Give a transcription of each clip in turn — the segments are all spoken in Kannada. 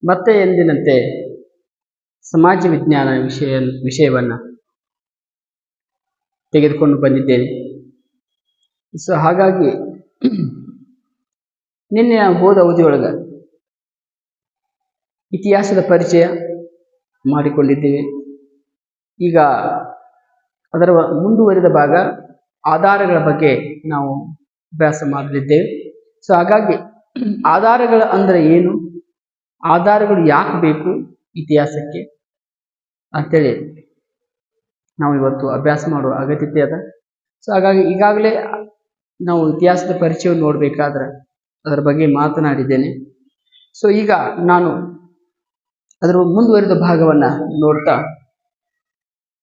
ಮತ್ತೆ ಎಂದಿನಂತೆ ಸಮಾಜ ವಿಜ್ಞಾನ ವಿಷಯವನ್ನು ತೆಗೆದುಕೊಂಡು ಬಂದಿದ್ದೇನೆ. ಸೊ ಹಾಗಾಗಿ ನಿನ್ನೆ ನಾವು ಹೋದ ಅವಧಿಯೊಳಗೆ ಇತಿಹಾಸದ ಪರಿಚಯ ಮಾಡಿಕೊಂಡಿದ್ದೇವೆ. ಈಗ ಅದರ ಮುಂದುವರಿದ ಭಾಗ ಆಧಾರಗಳ ಬಗ್ಗೆ ನಾವು ಅಭ್ಯಾಸ ಮಾಡಲಿದ್ದೇವೆ. ಸೊ ಹಾಗಾಗಿ ಆಧಾರಗಳ ಅಂದರೆ ಏನು, ಆಧಾರಗಳು ಯಾಕೆ ಬೇಕು ಇತಿಹಾಸಕ್ಕೆ ಅಂತೇಳಿ ನಾವು ಇವತ್ತು ಅಭ್ಯಾಸ ಮಾಡುವ ಅಗತ್ಯತೆ ಅದ. ಸೊ ಹಾಗಾಗಿ ಈಗಾಗಲೇ ನಾವು ಇತಿಹಾಸದ ಪರಿಚಯವನ್ನು ನೋಡಬೇಕಾದ್ರೆ ಅದರ ಬಗ್ಗೆ ಮಾತನಾಡಿದ್ದೇನೆ. ಸೊ ಈಗ ನಾನು ಅದರ ಮುಂದುವರಿದ ಭಾಗವನ್ನು ನೋಡ್ತಾ,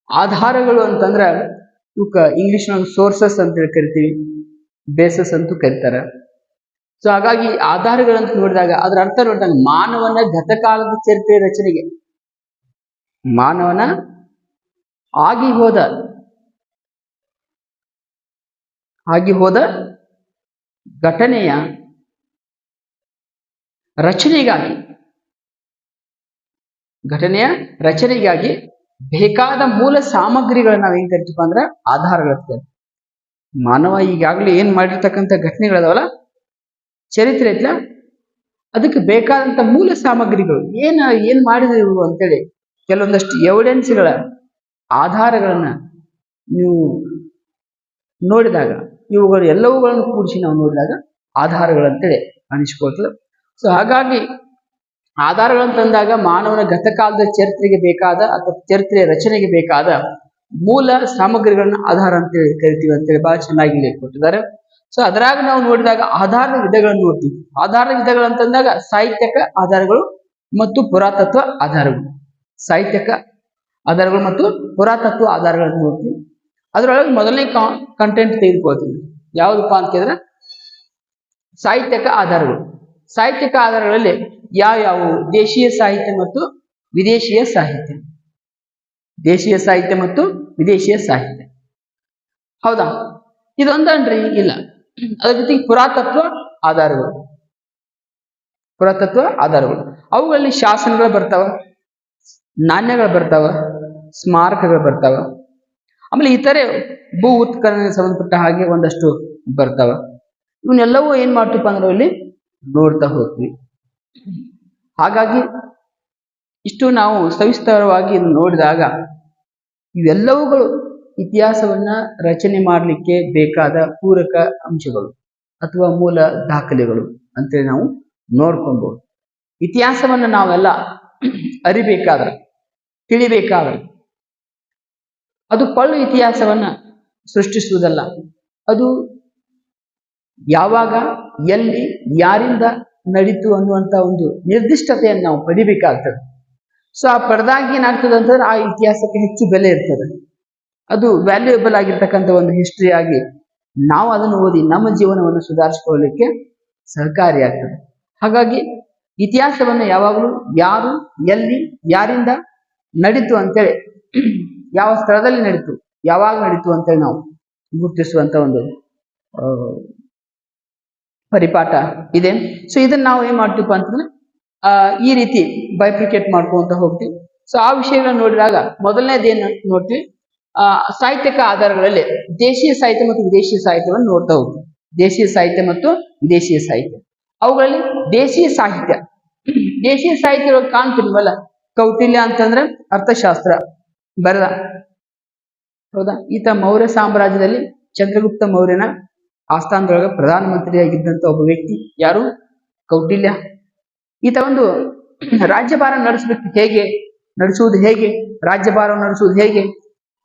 ಆಧಾರಗಳು ಅಂತಂದ್ರೆ ಇವಕ್ಕೆ ಇಂಗ್ಲಿಷ್ನಾಗ ಸೋರ್ಸಸ್ ಅಂತೇಳಿ ಕರಿತೀವಿ, ಬೇಸಸ್ ಅಂತೂ ಕರೀತಾರೆ. ಸೊ ಹಾಗಾಗಿ ಆಧಾರಗಳಂತ ನೋಡಿದಾಗ ಅದರ ಅರ್ಥ ನೋಡಿದಾಗ ಮಾನವನ ಗತಕಾಲದ ಚರಿತ್ರೆ ರಚನೆಗೆ, ಮಾನವನ ಆಗಿ ಹೋದ ಘಟನೆಯ ರಚನೆಗಾಗಿ ಬೇಕಾದ ಮೂಲ ಸಾಮಗ್ರಿಗಳನ್ನ ನಾವು ಹೆಂಗ್ ಕರಿತೀವಿ ಅಂದ್ರೆ ಆಧಾರಗಳು. ಮಾನವ ಈಗಾಗಲೇ ಏನ್ ಮಾಡಿರ್ತಕ್ಕಂಥ ಘಟನೆಗಳದಾವಲ್ಲ, ಚರಿತ್ರೆ ಐತ್ಲ, ಅದಕ್ಕೆ ಬೇಕಾದಂತ ಮೂಲ ಸಾಮಗ್ರಿಗಳು ಏನ್ ಮಾಡಿದ್ರು ಅಂತೇಳಿ ಕೆಲವೊಂದಷ್ಟು ಎವಿಡೆನ್ಸ್ಗಳ ಆಧಾರಗಳನ್ನ ನೀವು ನೋಡಿದಾಗ, ಇವುಗಳು ಎಲ್ಲವುಗಳನ್ನು ಕೂಡಿಸಿ ನಾವು ನೋಡಿದಾಗ ಆಧಾರಗಳಂತೇಳಿ ಅನಿಸ್ಕೊಳ್ತದೆ. ಸೊ ಹಾಗಾಗಿ ಆಧಾರಗಳಂತಂದಾಗ ಮಾನವನ ಗತಕಾಲದ ಚರಿತ್ರೆಗೆ ಬೇಕಾದ ಅಥವಾ ಚರಿತ್ರೆಯ ರಚನೆಗೆ ಬೇಕಾದ ಮೂಲ ಸಾಮಗ್ರಿಗಳನ್ನ ಆಧಾರ ಅಂತೇಳಿ ಕರಿತೀವಿ ಅಂತೇಳಿ ಬಹಳ ಚೆನ್ನಾಗಿ ಕೊಟ್ಟಿದ್ದಾರೆ. ಸೊ ಅದರಾಗ ನಾವು ನೋಡಿದಾಗ ಆಧಾರದ ವಿಧಗಳನ್ನು ನೋಡ್ತೀವಿ. ಆಧಾರದ ವಿಧಗಳಂತಂದಾಗ ಸಾಹಿತ್ಯಕ ಆಧಾರಗಳು ಮತ್ತು ಪುರಾತತ್ವ ಆಧಾರಗಳು, ಸಾಹಿತ್ಯಕ ಆಧಾರಗಳು ಮತ್ತು ಪುರಾತತ್ವ ಆಧಾರಗಳನ್ನು ನೋಡ್ತೀವಿ. ಅದರೊಳಗೆ ಮೊದಲನೇ ಕಂಟೆಂಟ್ ತೆಗೆದುಕೊಳ್ತೀವಿ. ಯಾವುದಪ್ಪ ಅಂತ ಹೇಳಿದ್ರೆ ಸಾಹಿತ್ಯಕ ಆಧಾರಗಳು. ಸಾಹಿತ್ಯಕ ಆಧಾರಗಳಲ್ಲಿ ಯಾವ್ಯಾವು? ದೇಶೀಯ ಸಾಹಿತ್ಯ ಮತ್ತು ವಿದೇಶೀಯ ಸಾಹಿತ್ಯ. ದೇಶೀಯ ಸಾಹಿತ್ಯ ಮತ್ತು ವಿದೇಶೀಯ ಸಾಹಿತ್ಯ, ಹೌದಾ? ಇದೊಂದನ್ರಿ? ಇಲ್ಲ. ಅದ್ರ ಜೊತೆಗೆ ಪುರಾತತ್ವ ಆಧಾರಗಳು. ಅವುಗಳಲ್ಲಿ ಶಾಸನಗಳು ಬರ್ತಾವ, ನಾಣ್ಯಗಳು ಬರ್ತಾವ, ಸ್ಮಾರಕಗಳು ಬರ್ತಾವ, ಆಮೇಲೆ ಇತರೆ ಭೂ ಉತ್ಖನನಕ್ಕೆ ಸಂಬಂಧಪಟ್ಟ ಹಾಗೆ ಒಂದಷ್ಟು ಬರ್ತಾವ. ಇವನ್ನೆಲ್ಲವೂ ಏನ್ ಮಾಡ್ತೀವಿ ಅಂದ್ರೆ ಇಲ್ಲಿ ನೋಡ್ತಾ ಹೋಗ್ತೀವಿ. ಹಾಗಾಗಿ ಇಷ್ಟು ನಾವು ಸವಿಸ್ತರವಾಗಿ ನೋಡಿದಾಗ ಇವೆಲ್ಲವುಗಳು ಇತಿಹಾಸವನ್ನ ರಚನೆ ಮಾಡಲಿಕ್ಕೆ ಬೇಕಾದ ಪೂರಕ ಅಂಶಗಳು ಅಥವಾ ಮೂಲ ದಾಖಲೆಗಳು ಅಂತೇಳಿ ನಾವು ನೋಡ್ಕೊಬಹುದು. ಇತಿಹಾಸವನ್ನ ನಾವೆಲ್ಲ ಅರಿಬೇಕಾದ್ರೆ, ತಿಳಿಬೇಕಾದ್ರೆ ಅದು ಪಳ್ಳು ಇತಿಹಾಸವನ್ನ ಸೃಷ್ಟಿಸುವುದಲ್ಲ, ಅದು ಯಾವಾಗ, ಎಲ್ಲಿ, ಯಾರಿಂದ ನಡೀತು ಅನ್ನುವಂತ ಒಂದು ನಿರ್ದಿಷ್ಟತೆಯನ್ನು ನಾವು ಪಡಿಬೇಕಾಗ್ತದೆ. ಸೊ ಆ ಪಡೆದಾಗ ಏನಾಗ್ತದೆ ಅಂತಂದ್ರೆ ಆ ಇತಿಹಾಸಕ್ಕೆ ಹೆಚ್ಚು ಬೆಲೆ ಇರ್ತದೆ. ಅದು ವ್ಯಾಲ್ಯೂಯಬಲ್ ಆಗಿರ್ತಕ್ಕಂಥ ಒಂದು ಹಿಸ್ಟ್ರಿ ಆಗಿ ನಾವು ಅದನ್ನು ಓದಿ ನಮ್ಮ ಜೀವನವನ್ನು ಸುಧಾರಿಸಿಕೊಳ್ಳಲಿಕ್ಕೆ ಸಹಕಾರಿಯಾಗ್ತದೆ. ಹಾಗಾಗಿ ಇತಿಹಾಸವನ್ನು ಯಾವಾಗಲೂ ಯಾರು, ಎಲ್ಲಿ, ಯಾರಿಂದ ನಡೀತು ಅಂತೇಳಿ, ಯಾವ ಸ್ಥಳದಲ್ಲಿ ನಡೀತು, ಯಾವಾಗ ನಡೀತು ಅಂತೇಳಿ ನಾವು ಗುರುತಿಸುವಂತ ಒಂದು ಪರಿಪಾಠ ಇದೆ. ಸೊ ಇದನ್ನ ನಾವು ಏನ್ ಮಾಡ್ತೀವಿ ಅಂತಂದ್ರೆ ಈ ರೀತಿ ಬೈಫ್ರಿಕೇಟ್ ಮಾಡ್ಕೊಂತ ಹೋಗ್ತೀವಿ. ಸೊ ಆ ವಿಷಯಗಳನ್ನ ನೋಡಿದಾಗ ಮೊದಲನೇದೇನು ನೋಡ್ತೀವಿ, ಸಾಹಿತ್ಯಕ ಆಧಾರಗಳಲ್ಲಿ ದೇಶೀಯ ಸಾಹಿತ್ಯ ಮತ್ತು ವಿದೇಶೀಯ ಸಾಹಿತ್ಯವನ್ನು ನೋಡ್ತಾ ಹೋಗ್ತೀವಿ. ದೇಶೀಯ ಸಾಹಿತ್ಯ ಮತ್ತು ವಿದೇಶೀಯ ಸಾಹಿತ್ಯ, ಅವುಗಳಲ್ಲಿ ದೇಶೀಯ ಸಾಹಿತ್ಯ ಕಾಣ್ತಿಲ್ವಲ್ಲ, ಕೌಟಿಲ್ಯ ಅಂತಂದ್ರೆ ಅರ್ಥಶಾಸ್ತ್ರ ಬರೆದ, ಹೌದಾ? ಈತ ಮೌರ್ಯ ಸಾಮ್ರಾಜ್ಯದಲ್ಲಿ ಚಂದ್ರಗುಪ್ತ ಮೌರ್ಯನ ಆಸ್ಥಾನದೊಳಗೆ ಪ್ರಧಾನಮಂತ್ರಿಯಾಗಿದ್ದಂತ ಒಬ್ಬ ವ್ಯಕ್ತಿ. ಯಾರು? ಕೌಟಿಲ್ಯ. ಈತ ಒಂದು ರಾಜ್ಯಭಾರ ನಡೆಸುವುದು ಹೇಗೆ, ರಾಜ್ಯಭಾರವನ್ನು ನಡೆಸುವುದು ಹೇಗೆ,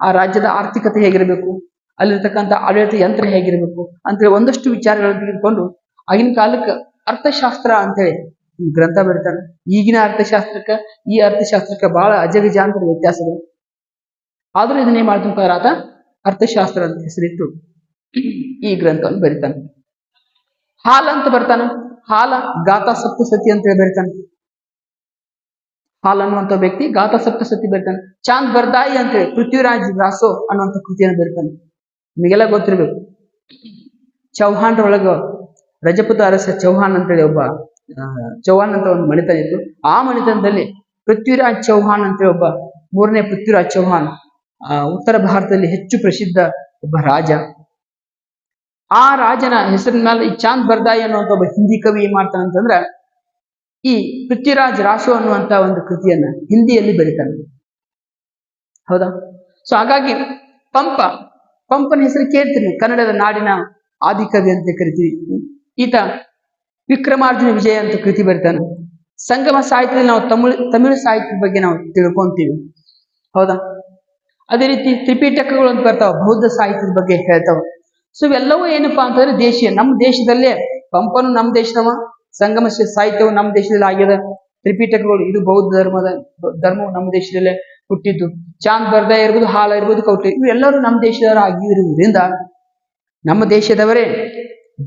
ಆ ರಾಜ್ಯದ ಆರ್ಥಿಕತೆ ಹೇಗಿರಬೇಕು, ಅಲ್ಲಿರ್ತಕ್ಕಂಥ ಆಡಳಿತ ಯಂತ್ರ ಹೇಗಿರಬೇಕು ಅಂತೇಳಿ ಒಂದಷ್ಟು ವಿಚಾರಗಳನ್ನು ತೆಗೆದುಕೊಂಡು ಆಗಿನ ಕಾಲಕ್ಕೆ ಅರ್ಥಶಾಸ್ತ್ರ ಅಂತೇಳಿ ಗ್ರಂಥ ಬರೀತಾನೆ. ಈಗಿನ ಈ ಅರ್ಥಶಾಸ್ತ್ರಕ್ಕೆ ಬಹಳ ಅಜಗಜಾಂತರ ವ್ಯತ್ಯಾಸಗಳು. ಆದ್ರೂ ಇದನ್ನೇ ಮಾಡ್ತಾರೆ, ಆತ ಅರ್ಥಶಾಸ್ತ್ರ ಅಂತ ಹೆಸರಿಟ್ಟು ಈ ಗ್ರಂಥವನ್ನು ಬರೀತಾನೆ. ಹಾಲ ಅಂತ ಬರ್ತಾನೆ, ಹಾಲ ಗಾಥಾ ಸಪ್ತಸತಿ ಅಂತೇಳಿ ಬರೀತಾನೆ. ಹಾಲ್ ಅನ್ನುವಂಥ ವ್ಯಕ್ತಿ ಗಾಥಾ ಸಪ್ತಸತಿ ಬರೀತಾನೆ. ಚಾಂದ್ ಬರ್ದಾಯಿ ಅಂತೇಳಿ ಪೃಥ್ವಿರಾಜ್ ರಾಸೋ ಅನ್ನುವಂಥ ಕೃತಿಯನ್ನು ಬರೀತಾನೆ. ನಿಮಗೆಲ್ಲ ಗೊತ್ತಿರ್ಬೇಕು. ಚೌಹಾಣ್ರೊಳಗ ರಜಪೂತ ಅರಸ ಚೌಹಾಣ್ ಅಂತೇಳಿ ಒಬ್ಬ ಚೌಹಾಣ್ ಅಂತ ಒಂದು ಮಣಿತನ ಇತ್ತು. ಆ ಮಣಿತನದಲ್ಲಿ ಪೃಥ್ವಿರಾಜ್ ಚೌಹಾಣ್ ಅಂತ ಒಬ್ಬ, ಮೂರನೇ ಪೃಥ್ವಿರಾಜ್ ಚೌಹಾಣ್, ಉತ್ತರ ಭಾರತದಲ್ಲಿ ಹೆಚ್ಚು ಪ್ರಸಿದ್ಧ ಒಬ್ಬ ರಾಜ. ಆ ರಾಜನ ಹೆಸರಿನ ಮೇಲೆ ಈ ಚಾಂದ್ ಬರ್ದಾಯಿ ಅನ್ನುವಂಥ ಒಬ್ಬ ಹಿಂದಿ ಕವಿ ಏನ್ ಮಾಡ್ತಾನಂತಂದ್ರ, ಈ ಪೃಥ್ವಿರಾಜ್ ರಾಸೋ ಅನ್ನುವಂತ ಒಂದು ಕೃತಿಯನ್ನ ಹಿಂದಿಯಲ್ಲಿ ಬರೀತಾನೆ. ಹೌದಾ? ಸೊ ಹಾಗಾಗಿ ಪಂಪನ ಹೆಸರು ಕೇಳ್ತೀನಿ, ಕನ್ನಡದ ನಾಡಿನ ಆದಿಕವಿ ಅಂತ ಕರಿತೀವಿ. ಈತ ವಿಕ್ರಮಾರ್ಜುನ ವಿಜಯ ಅಂತ ಕೃತಿ ಬರೀತಾನೆ. ಸಂಗಮ ಸಾಹಿತ್ಯದಲ್ಲಿ ನಾವು ತಮಿಳು ಸಾಹಿತ್ಯದ ಬಗ್ಗೆ ನಾವು ತಿಳ್ಕೊಂತೀವಿ. ಹೌದಾ? ಅದೇ ರೀತಿ ತ್ರಿಪಿಟಕಗಳು ಅಂತ ಬರ್ತಾವ, ಬೌದ್ಧ ಸಾಹಿತ್ಯದ ಬಗ್ಗೆ ಹೇಳ್ತಾವ. ಸೊ ಇವೆಲ್ಲವೂ ಏನಪ್ಪಾ ಅಂತಂದ್ರೆ ದೇಶೀಯ, ನಮ್ಮ ದೇಶದಲ್ಲೇ ಪಂಪನು ನಮ್ಮ ದೇಶದವ, ಸಂಗಮ ಸಾಹಿತ್ಯವು ನಮ್ಮ ದೇಶದಲ್ಲಿ ಆಗ್ಯದ. ತ್ರಿಪಿಟಕಗಳು ಇದು ಬೌದ್ಧ ಧರ್ಮವು ನಮ್ಮ ದೇಶದಲ್ಲೇ ಹುಟ್ಟಿದ್ದು. ಚಾಂದ್ ಬರ್ದಾಯಿ ಇರ್ಬೋದು, ಹಾಲ ಇರ್ಬೋದು, ಕೌಟಿ, ಇವೆಲ್ಲರೂ ನಮ್ಮ ದೇಶದವರು ಆಗಿರುವುದರಿಂದ ನಮ್ಮ ದೇಶದವರೇ,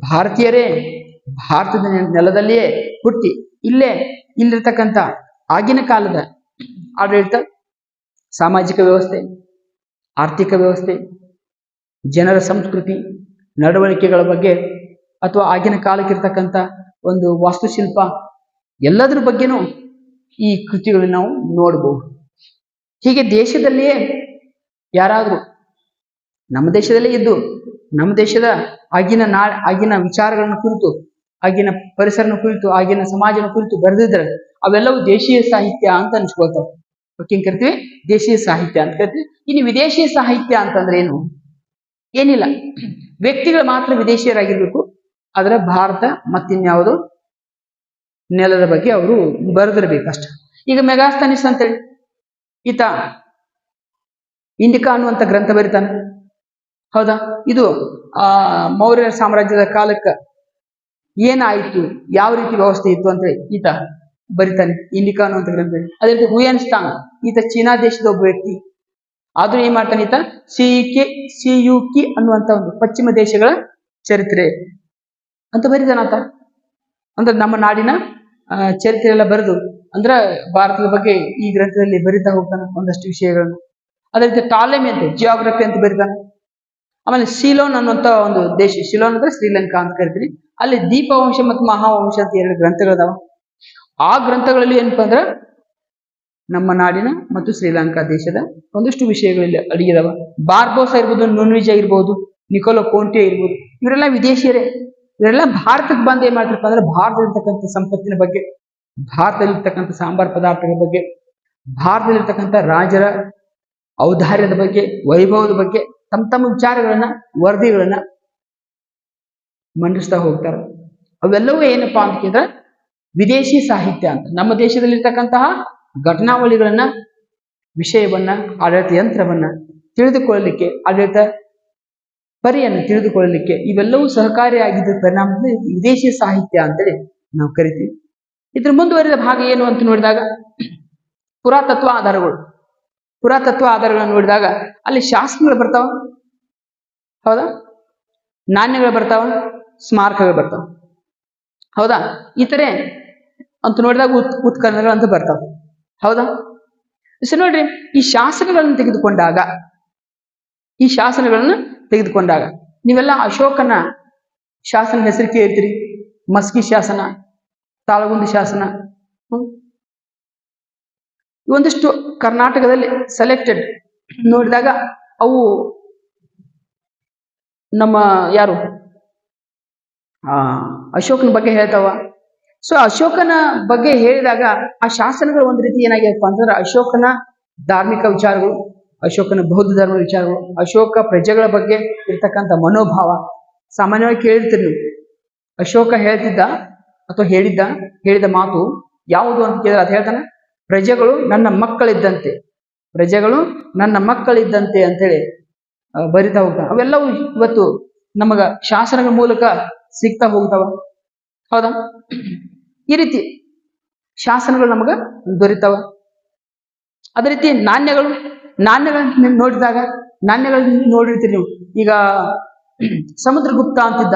ಭಾರತೀಯರೇ, ಭಾರತದ ನೆಲದಲ್ಲಿಯೇ ಹುಟ್ಟಿ ಇಲ್ಲಿರ್ತಕ್ಕಂಥ ಆಗಿನ ಕಾಲದ ಆಡಳಿತ, ಸಾಮಾಜಿಕ ವ್ಯವಸ್ಥೆ, ಆರ್ಥಿಕ ವ್ಯವಸ್ಥೆ, ಜನರ ಸಂಸ್ಕೃತಿ, ನಡವಳಿಕೆಗಳ ಬಗ್ಗೆ, ಅಥವಾ ಆಗಿನ ಕಾಲಕ್ಕಿರ್ತಕ್ಕಂಥ ಒಂದು ವಾಸ್ತುಶಿಲ್ಪ, ಎಲ್ಲದರ ಬಗ್ಗೆನೂ ಈ ಕೃತಿಗಳನ್ನು ನಾವು ನೋಡಬಹುದು. ಹೀಗೆ ದೇಶದಲ್ಲಿಯೇ ಯಾರಾದರೂ ನಮ್ಮ ದೇಶದಲ್ಲೇ ಇದ್ದು ನಮ್ಮ ದೇಶದ ಆಗಿನ ವಿಚಾರಗಳನ್ನು ಕುರಿತು, ಆಗಿನ ಪರಿಸರನ ಕುರಿತು, ಆಗಿನ ಸಮಾಜನ ಕುರಿತು ಬರೆದಿದ್ರೆ ಅವೆಲ್ಲವೂ ದೇಶೀಯ ಸಾಹಿತ್ಯ ಅಂತ ಅನ್ಸ್ಕೊಳ್ತಾವ. ಓಕೆ, ಕರಿತೀವಿ ದೇಶೀಯ ಸಾಹಿತ್ಯ ಅಂತ ಕರಿತೀವಿ. ಇನ್ನು ವಿದೇಶೀಯ ಸಾಹಿತ್ಯ ಅಂತಂದ್ರೆ ಏನು? ಏನಿಲ್ಲ, ವ್ಯಕ್ತಿಗಳು ಮಾತ್ರ ವಿದೇಶಿಯರಾಗಿರ್ಬೇಕು, ಅದರ ಭಾರತ ಮತ್ತಿನ್ಯಾವುದು ನೆಲದ ಬಗ್ಗೆ ಅವರು ಬರೆದಿರ್ಬೇಕಷ್ಟ. ಈಗ ಮೆಗಾಸ್ತನಿಸ್ ಅಂತೇಳಿ ಈತ ಇಂಡಿಕಾ ಅನ್ನುವಂಥ ಗ್ರಂಥ ಬರೀತಾನೆ. ಹೌದಾ? ಇದು ಮೌರ್ಯ ಸಾಮ್ರಾಜ್ಯದ ಕಾಲಕ್ಕೆ ಏನಾಯ್ತು, ಯಾವ ರೀತಿ ವ್ಯವಸ್ಥೆ ಇತ್ತು ಅಂತ ಈತ ಬರಿತಾನೆ, ಇಂಡಿಕಾ ಅನ್ನುವಂಥ ಗ್ರಂಥ. ಅದೇ ರೀತಿ ಹುಯನ್ ಸ್ಟಾಂಗ್, ಈತ ಚೀನಾ ದೇಶದ ಒಬ್ಬ ವ್ಯಕ್ತಿ. ಆದ್ರೂ ಏನ್ ಮಾಡ್ತಾನೆ ಈತ ಸಿಯುಕಿ ಅನ್ನುವಂಥ ಒಂದು ಪಶ್ಚಿಮ ದೇಶಗಳ ಚರಿತ್ರೆ ಅಂತ ಬರೀತಾನ ಆತ. ಅಂದ್ರೆ ನಮ್ಮ ನಾಡಿನ ಚರಿತ್ರೆ ಎಲ್ಲ ಬರೆದು, ಅಂದ್ರೆ ಭಾರತದ ಬಗ್ಗೆ ಈ ಗ್ರಂಥದಲ್ಲಿ ಬರಿತಾ ಹೋಗ್ತಾನೆ ಒಂದಷ್ಟು ವಿಷಯಗಳನ್ನು. ಅದೇ ರೀತಿ ಟಾಲೆಮಿ ಅಂತ ಜಿಯೋಗ್ರಫಿ ಅಂತ ಬರೀತಾನೆ. ಆಮೇಲೆ ಸಿಲೋನ್ ಅನ್ನುವಂಥ ಒಂದು ದೇಶ, ಸಿಲೋನ್ ಅಂದ್ರೆ ಶ್ರೀಲಂಕಾ ಅಂತ ಕರಿತೀವಿ, ಅಲ್ಲಿ ದೀಪವಂಶ ಮತ್ತು ಮಹಾವಂಶ ಅಂತ 2 ಗ್ರಂಥಗಳದಾವ. ಆ ಗ್ರಂಥಗಳಲ್ಲಿ ಏನಪ್ಪಾ ಅಂದ್ರೆ ನಮ್ಮ ನಾಡಿನ ಮತ್ತು ಶ್ರೀಲಂಕಾ ದೇಶದ ಒಂದಷ್ಟು ವಿಷಯಗಳಲ್ಲಿ ಅಡಗಿದಾವ. ಬಾರ್ಬೋಸಾ ಇರ್ಬೋದು, ನುನ್ವಿಜ ಇರ್ಬೋದು, ನಿಕೋಲೋ ಕೋಂಟೆ ಇರ್ಬೋದು, ಇವರೆಲ್ಲ ವಿದೇಶಿಯರೇ. ಇವರೆಲ್ಲ ಭಾರತಕ್ಕೆ ಬಂದು ಏನ್ ಮಾಡ್ತಾರಪ್ಪ ಅಂದ್ರೆ ಭಾರತದಲ್ಲಿರ್ತಕ್ಕಂಥ ಸಂಪತ್ತಿನ ಬಗ್ಗೆ, ಭಾರತದಲ್ಲಿರ್ತಕ್ಕಂಥ ಸಾಂಬಾರ್ ಪದಾರ್ಥಗಳ ಬಗ್ಗೆ, ಭಾರತದಲ್ಲಿರ್ತಕ್ಕಂಥ ರಾಜರ ಔದಾರ್ಯದ ಬಗ್ಗೆ, ವೈಭವದ ಬಗ್ಗೆ ತಮ್ಮ ವಿಚಾರಗಳನ್ನ, ವರದಿಗಳನ್ನ ಮಂಡಿಸ್ತಾ ಹೋಗ್ತಾರೆ. ಅವೆಲ್ಲವೂ ಏನಪ್ಪಾ ಅಂತ ಕೇಳಿದ್ರೆ ವಿದೇಶಿ ಸಾಹಿತ್ಯ ಅಂತ. ನಮ್ಮ ದೇಶದಲ್ಲಿರ್ತಕ್ಕಂತಹ ಘಟನಾವಳಿಗಳನ್ನ, ವಿಷಯವನ್ನ, ಆಡಳಿತ ಯಂತ್ರವನ್ನ ತಿಳಿದುಕೊಳ್ಳಲಿಕ್ಕೆ, ಆಡಳಿತ ಪರಿಯನ್ನು ತಿಳಿದುಕೊಳ್ಳಲಿಕ್ಕೆ ಇವೆಲ್ಲವೂ ಸಹಕಾರಿಯಾಗಿದ್ದ ಪರಿಣಾಮದಲ್ಲಿ ವಿದೇಶಿ ಸಾಹಿತ್ಯ ಅಂತೇಳಿ ನಾವು ಕರಿತೀವಿ. ಇದ್ರ ಮುಂದುವರಿದ ಭಾಗ ಏನು ಅಂತ ನೋಡಿದಾಗ ಪುರಾತತ್ವ ಆಧಾರಗಳನ್ನು ನೋಡಿದಾಗ ಅಲ್ಲಿ ಶಾಸನಗಳು ಬರ್ತಾವ. ಹೌದಾ? ನಾಣ್ಯಗಳು ಬರ್ತಾವ, ಸ್ಮಾರಕಗಳು ಬರ್ತಾವ. ಹೌದಾ? ಇತರೆ ಅಂತ ನೋಡಿದಾಗ ಉತ್ಖನನಗಳು ಅಂತ ಬರ್ತಾವ. ಹೌದಾ? ನೋಡ್ರಿ, ಈ ಶಾಸನಗಳನ್ನು ತೆಗೆದುಕೊಂಡಾಗ ನೀವೆಲ್ಲ ಅಶೋಕನ ಶಾಸನ ಹೆಸರು ಕೇಳ್ತೀರಿ. ಮಸ್ಕಿ ಶಾಸನ, ತಾಳಗುಂದಿ ಶಾಸನ, ಒಂದಿಷ್ಟು ಕರ್ನಾಟಕದಲ್ಲಿ ಸೆಲೆಕ್ಟೆಡ್ ನೋಡಿದಾಗ ಅವು ನಮ್ಮ ಯಾರು ಅಶೋಕನ ಬಗ್ಗೆ ಹೇಳ್ತಾವ. ಸೊ ಅಶೋಕನ ಬಗ್ಗೆ ಹೇಳಿದಾಗ ಆ ಶಾಸನಗಳು ಒಂದ್ ರೀತಿ ಏನಾಗ್ಯಪ್ಪ ಅಂತಂದ್ರೆ ಅಶೋಕನ ಧಾರ್ಮಿಕ ವಿಚಾರಗಳು, ಅಶೋಕನ ಬೌದ್ಧ ಧರ್ಮ ವಿಚಾರಗಳು, ಅಶೋಕ ಪ್ರಜೆಗಳ ಬಗ್ಗೆ ಇರ್ತಕ್ಕಂಥ ಮನೋಭಾವ. ಸಾಮಾನ್ಯವಾಗಿ ಕೇಳಿರ್ತೀರಿ ನೀವು, ಅಶೋಕ ಹೇಳ್ತಿದ್ದ ಅಥವಾ ಹೇಳಿದ ಮಾತು ಯಾವುದು ಅಂತ ಕೇಳಿದ್ರೆ ಅದು ಹೇಳ್ತಾನೆ, ಪ್ರಜೆಗಳು ನನ್ನ ಮಕ್ಕಳಿದ್ದಂತೆ ಅಂತೇಳಿ ಬರಿತಾ ಹೋಗ್ತಾನೆ. ಅವೆಲ್ಲವೂ ಇವತ್ತು ನಮಗ ಶಾಸನಗಳ ಮೂಲಕ ಸಿಗ್ತಾ ಹೋಗ್ತಾವ. ಹೌದಾ? ಈ ರೀತಿ ಶಾಸನಗಳು ನಮಗ ದೊರೀತಾವ. ಅದೇ ರೀತಿ ನಾಣ್ಯಗಳನ್ನ ನೋಡಿರ್ತೀರಿ ನೀವು. ಈಗ ಸಮುದ್ರಗುಪ್ತ ಅಂತಿದ್ದ.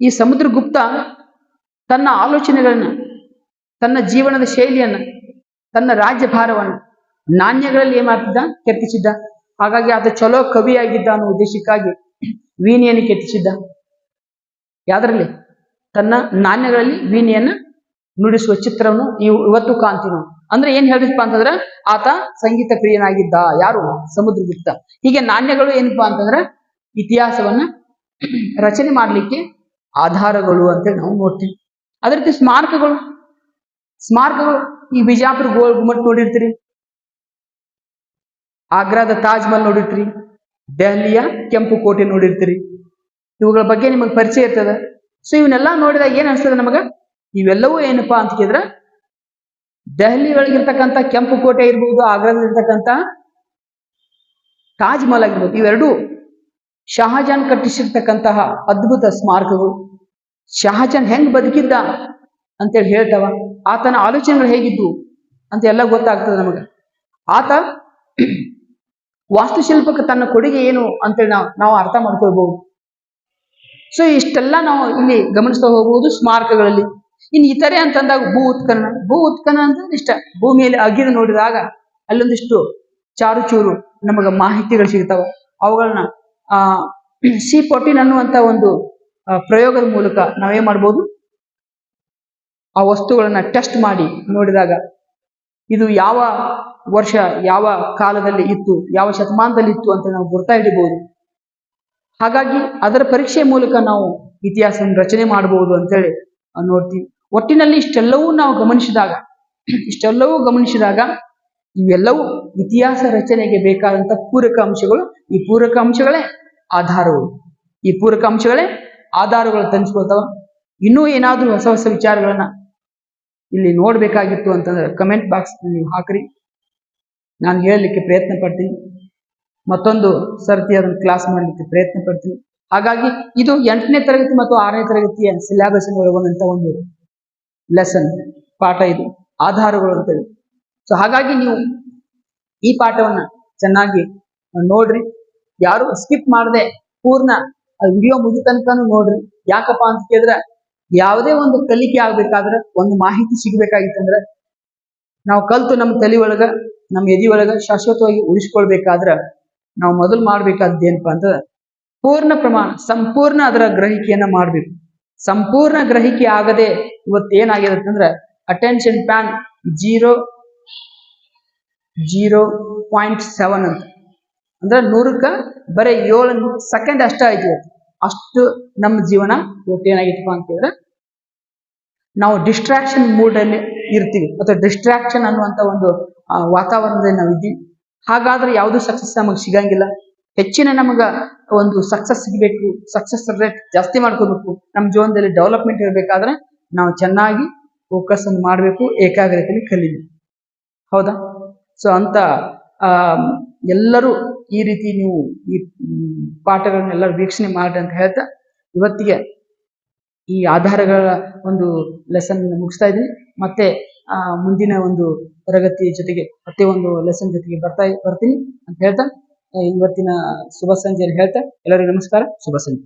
ಈ ಸಮುದ್ರಗುಪ್ತ ತನ್ನ ಆಲೋಚನೆಗಳನ್ನ, ತನ್ನ ಜೀವನದ ಶೈಲಿಯನ್ನ, ತನ್ನ ರಾಜ್ಯಭಾರವನ್ನು ನಾಣ್ಯಗಳಲ್ಲಿ ಏನ್ ಮಾಡ್ತಿದ್ದ, ಕೆತ್ತಿಸಿದ್ದ. ಹಾಗಾಗಿ ಆತ ಚಲೋ ಕವಿಯಾಗಿದ್ದ ಅನ್ನೋ ಉದ್ದೇಶಕ್ಕಾಗಿ ವೀಣೆಯನ್ನು ಕೆತ್ತಿಸಿದ್ದ. ಯಾವ್ದ್ರಲ್ಲಿ? ತನ್ನ ನಾಣ್ಯಗಳಲ್ಲಿ ವೀಣೆಯನ್ನ ನುಡಿಸುವ ಚಿತ್ರವನ್ನು ಇವತ್ತು ಕಾಣ್ತೀವಿ ನಾವು. ಅಂದ್ರೆ ಏನ್ ಹೇಳಿದಪ್ಪ ಅಂತಂದ್ರೆ ಆತ ಸಂಗೀತ ಪ್ರಿಯನಾಗಿದ್ದ. ಯಾರು? ಸಮುದ್ರಗುಪ್ತ. ಹೀಗೆ ನಾಣ್ಯಗಳು ಏನಪ್ಪಾ ಅಂತಂದ್ರೆ ಇತಿಹಾಸವನ್ನ ರಚನೆ ಮಾಡ್ಲಿಕ್ಕೆ ಆಧಾರಗಳು ಅಂತೇಳಿ ನಾವು ನೋಡ್ತೀವಿ. ಅದೇ ರೀತಿ ಸ್ಮಾರಕಗಳು. ಈ ಬಿಜಾಪುರ ಗೋಲ್ ಗುಮ್ಮಟ್ ನೋಡಿರ್ತೀರಿ, ಆಗ್ರಾದ ತಾಜ್ ಮಹಲ್ ನೋಡಿರ್ತೀರಿ, ದೆಹಲಿಯ ಕೆಂಪು ಕೋಟೆ ನೋಡಿರ್ತೀರಿ. ಇವುಗಳ ಬಗ್ಗೆ ನಿಮಗೆ ಪರಿಚಯ ಇರ್ತದೆ. ಸೊ ಇವನ್ನೆಲ್ಲ ನೋಡಿದಾಗ ಏನ್ ಅನ್ಸ್ತದೆ ನಮಗ? ಇವೆಲ್ಲವೂ ಏನಪ್ಪಾ ಅಂತ ಕೇಳಿದ್ರೆ ದೆಹಲಿ ಒಳಗಿರ್ತಕ್ಕಂಥ ಕೆಂಪು ಕೋಟೆ ಇರ್ಬೋದು, ಆಗ್ರಾದಲ್ಲಿರ್ತಕ್ಕಂಥ ತಾಜ್ ಮಹಲ್ ಆಗಿರ್ಬೋದು, ಇವೆರಡು ಶಹಜಾನ್ ಕಟ್ಟಿಸಿರ್ತಕ್ಕಂತಹ ಅದ್ಭುತ ಸ್ಮಾರಕಗಳು. ಶಹಜಾನ್ ಹೆಂಗ್ ಬದುಕಿದ್ದ ಅಂತೇಳಿ ಹೇಳ್ತಾವ. ಆತನ ಆಲೋಚನೆಗಳು ಹೇಗಿದ್ದು ಅಂತ ಎಲ್ಲ ಗೊತ್ತಾಗ್ತದೆ ನಮಗೆ. ಆತ ವಾಸ್ತುಶಿಲ್ಪಕ್ಕೆ ತನ್ನ ಕೊಡುಗೆ ಏನು ಅಂತೇಳಿ ನಾವು ಅರ್ಥ ಮಾಡ್ಕೊಳ್ಬಹುದು. ಸೊ ಇಷ್ಟೆಲ್ಲ ನಾವು ಇಲ್ಲಿ ಗಮನಿಸ್ತಾ ಹೋಗುವುದು ಸ್ಮಾರಕಗಳಲ್ಲಿ. ಇನ್ನು ಇತರೆ ಅಂತಂದಾಗ ಭೂ ಉತ್ಖನನ ಅಂತ ಇಷ್ಟ. ಭೂಮಿಯಲ್ಲಿ ಅಗಿದು ನೋಡಿದಾಗ ಅಲ್ಲೊಂದಿಷ್ಟು ಚಾರುಚೂರು ನಮಗೆ ಮಾಹಿತಿಗಳು ಸಿಗ್ತಾವ. ಅವುಗಳನ್ನ C14 ಅನ್ನುವಂತ ಒಂದು ಪ್ರಯೋಗದ ಮೂಲಕ ನಾವೇನ್ ಮಾಡ್ಬೋದು, ಆ ವಸ್ತುಗಳನ್ನ ಟೆಸ್ಟ್ ಮಾಡಿ ನೋಡಿದಾಗ ಇದು ಯಾವ ವರ್ಷ ಯಾವ ಕಾಲದಲ್ಲಿ ಇತ್ತು, ಯಾವ ಶತಮಾನದಲ್ಲಿ ಇತ್ತು ಅಂತ ನಾವು ಗುರ್ತಾ ಹಿಡಿಬಹುದು. ಹಾಗಾಗಿ ಅದರ ಪರೀಕ್ಷೆಯ ಮೂಲಕ ನಾವು ಇತಿಹಾಸವನ್ನು ರಚನೆ ಮಾಡಬಹುದು ಅಂತೇಳಿ ನೋಡ್ತೀವಿ. ಒಟ್ಟಿನಲ್ಲಿ ಇಷ್ಟೆಲ್ಲವೂ ಗಮನಿಸಿದಾಗ ಇವೆಲ್ಲವೂ ಇತಿಹಾಸ ರಚನೆಗೆ ಬೇಕಾದಂತ ಪೂರಕ ಅಂಶಗಳು. ಈ ಪೂರಕ ಅಂಶಗಳೇ ಆಧಾರಗಳು ತಂದ್ಕೊಳ್ತಾವ. ಇನ್ನೂ ಏನಾದ್ರೂ ಹೊಸ ಹೊಸ ವಿಚಾರಗಳನ್ನ ಇಲ್ಲಿ ನೋಡ್ಬೇಕಾಗಿತ್ತು ಅಂತಂದ್ರೆ ಕಮೆಂಟ್ ಬಾಕ್ಸ್ ನೀವು ಹಾಕ್ರಿ, ನಾನು ಹೇಳಲಿಕ್ಕೆ ಪ್ರಯತ್ನ ಪಡ್ತೀನಿ. ಮತ್ತೊಂದು ಸರ್ತಿ ಅದನ್ನು ಕ್ಲಾಸ್ ಮಾಡಲಿಕ್ಕೆ ಪ್ರಯತ್ನ ಪಡ್ತೀನಿ. ಹಾಗಾಗಿ ಇದು 8ನೇ ತರಗತಿ ಮತ್ತು 6ನೇ ತರಗತಿಯ ಸಿಲೆಬಸ್ ಒಳಗೊಂಡಂತ ಒಂದು ಲೆಸನ್ ಪಾಠ. ಇದು ಆಧಾರಗಳು ಅಂತೇಳಿ. ಸೊ ಹಾಗಾಗಿ ನೀವು ಈ ಪಾಠವನ್ನ ಚೆನ್ನಾಗಿ ನೋಡ್ರಿ. ಯಾರು ಸ್ಕಿಪ್ ಮಾಡದೆ ಪೂರ್ಣ ವಿಡಿಯೋ ಮುಗಿ ತನಕನೂ ನೋಡ್ರಿ. ಯಾಕಪ್ಪ ಅಂತ ಕೇಳಿದ್ರೆ ಯಾವುದೇ ಒಂದು ಕಲಿಕೆ ಆಗ್ಬೇಕಾದ್ರೆ, ಒಂದು ಮಾಹಿತಿ ಸಿಗ್ಬೇಕಾಗಿತ್ತಂದ್ರೆ ನಾವು ಕಲ್ತು ನಮ್ಮ ತಲೆ ಒಳಗ ನಮ್ಮ ಎದಿ ಒಳಗ ಶಾಶ್ವತವಾಗಿ ಉಳಿಸ್ಕೊಳ್ಬೇಕಾದ್ರೆ ನಾವು ಮೊದಲು ಮಾಡ್ಬೇಕಾದ್ದು ಏನಪ್ಪಾ ಅಂತಂದ್ರೆ ಸಂಪೂರ್ಣ ಅದರ ಗ್ರಹಿಕೆಯನ್ನ ಮಾಡ್ಬೇಕು. ಸಂಪೂರ್ಣ ಗ್ರಹಿಕೆ ಆಗದೆ ಇವತ್ತು ಏನಾಗಿದೆ ಅಂದ್ರೆ ಅಟೆನ್ಷನ್ ಪ್ಯಾನ್ 0.7 ಅಂತ ಅಂದ್ರೆ 100ಕ್ಕೆ ಬರೀ 7 ಸೆಕೆಂಡ್ ಅಷ್ಟ ಆಯ್ತು. ಅಷ್ಟು ನಮ್ಮ ಜೀವನ ಇವತ್ತು ಏನಾಗಿತ್ತಪ್ಪ ಅಂತಂದ್ರೆ ನಾವು ಡಿಸ್ಟ್ರಾಕ್ಷನ್ ಮೂಡ್ ಅಲ್ಲಿ ಇರ್ತೀವಿ, ಅಥವಾ ಡಿಸ್ಟ್ರಾಕ್ಷನ್ ಅನ್ನುವಂತ ಒಂದು ವಾತಾವರಣದಲ್ಲಿ ನಾವು ಇದ್ದೀವಿ. ಹಾಗಾದ್ರೆ ಯಾವುದು ಸಕ್ಸಸ್ ನಮಗೆ ಸಿಗಂಗಿಲ್ಲ. ಹೆಚ್ಚಿನ ನಮಗ ಒಂದು ಸಕ್ಸಸ್ ಸಿಗಬೇಕು, ಸಕ್ಸಸ್ ರೇಟ್ ಜಾಸ್ತಿ ಮಾಡ್ಕೋಬೇಕು, ನಮ್ಮ ಜೀವನದಲ್ಲಿ ಡೆವಲಪ್ಮೆಂಟ್ ಇರಬೇಕಾದ್ರೆ ನಾವು ಚೆನ್ನಾಗಿ ಫೋಕಸ್ ಅನ್ನು ಮಾಡಬೇಕು, ಏಕಾಗ್ರತೆಯಲ್ಲಿ ಕಲಿಬೇಕು. ಹೌದಾ? ಸೊ ಅಂತ ಎಲ್ಲರೂ ಈ ರೀತಿ ನೀವು ಈ ಪಾಠಗಳನ್ನೆಲ್ಲರೂ ವೀಕ್ಷಣೆ ಮಾಡಿ ಅಂತ ಹೇಳ್ತಾ ಇವತ್ತಿಗೆ ಈ ಆಧಾರಗಳ ಒಂದು ಲೆಸನ್ ಮುಗಿಸ್ತಾ ಇದ್ದೀನಿ. ಮತ್ತೆ ಮುಂದಿನ ಒಂದು ತರಗತಿ ಜೊತೆಗೆ ಮತ್ತೆ ಒಂದು ಲೆಸನ್ ಜೊತೆಗೆ ಬರ್ತೀನಿ ಅಂತ ಹೇಳ್ತಾ ಇವತ್ತಿನ ಶುಭ ಸಂಜೆ ಹೇಳ್ತಾ ಎಲ್ಲರಿಗೂ ನಮಸ್ಕಾರ, ಶುಭ ಸಂಜೆ.